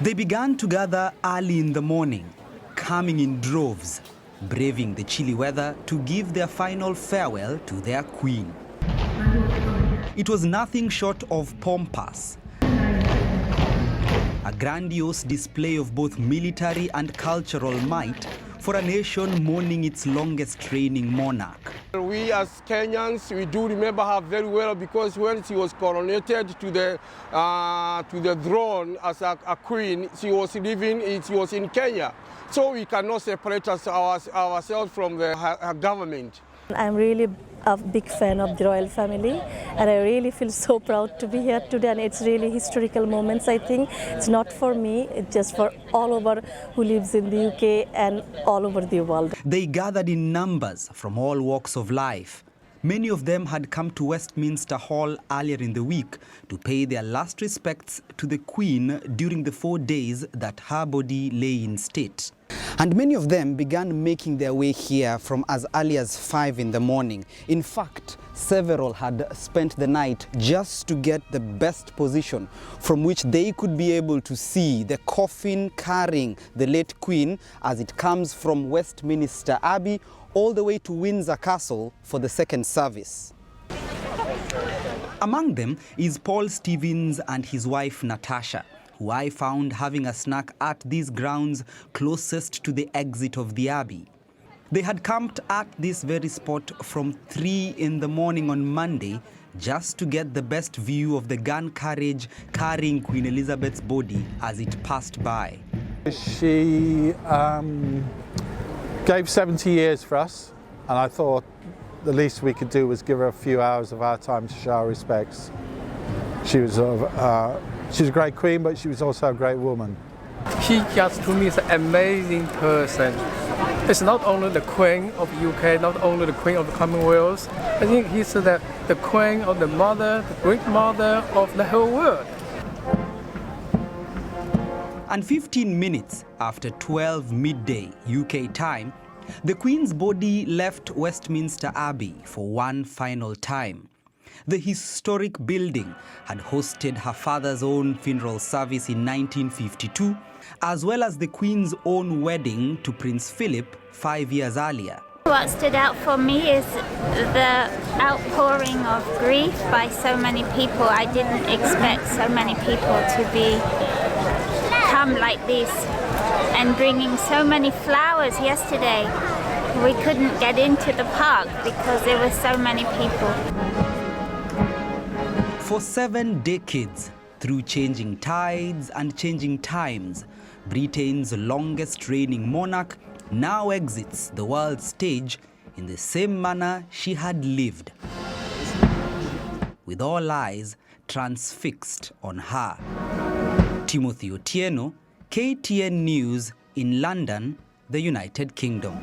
They began to gather early in the morning, coming in droves, braving the chilly weather to give their final farewell to their queen. It was nothing short of pompous, a grandiose display of both military and cultural might for a nation mourning its longest reigning monarch. We as Kenyans, we do remember her very well because when she was coronated to the throne as a queen, she was in Kenya. So we cannot separate ourselves from her government. I'm really a big fan of the royal family, and I really feel so proud to be here today, and it's really historical moments. I think it's not for me, it's just for all over who lives in the UK and all over the world. They gathered in numbers from all walks of life. Many of them had come to Westminster Hall earlier in the week to pay their last respects to the Queen during the 4 days that her body lay in state. And many of them began making their way here from as early as 5 in the morning. In fact, several had spent the night just to get the best position from which they could be able to see the coffin carrying the late Queen as it comes from Westminster Abbey all the way to Windsor Castle for the second service. Among them is Paul Stevens and his wife Natasha, who I found having a snack at these grounds closest to the exit of the Abbey. They had camped at this very spot from 3 in the morning on Monday just to get the best view of the gun carriage carrying Queen Elizabeth's body as it passed by. She gave 70 years for us, and I thought the least we could do was give her a few hours of our time to show our respects. She was a great queen, but she was also a great woman. She just to me is an amazing person. It's not only the Queen of the UK, not only the Queen of the Commonwealth. I think he's the Queen of the mother, the great mother of the whole world. And 15 minutes after 12 midday UK time, the Queen's body left Westminster Abbey for one final time. The historic building had hosted her father's own funeral service in 1952, as well as the Queen's own wedding to Prince Philip 5 years earlier. What stood out for me is the outpouring of grief by so many people. I didn't expect so many people to come like this, and bringing so many flowers yesterday. We couldn't get into the park because there were so many people. For 7 decades, through changing tides and changing times, Britain's longest reigning monarch now exits the world stage in the same manner she had lived, with all eyes transfixed on her. Timothy Otieno, KTN News in London, the United Kingdom.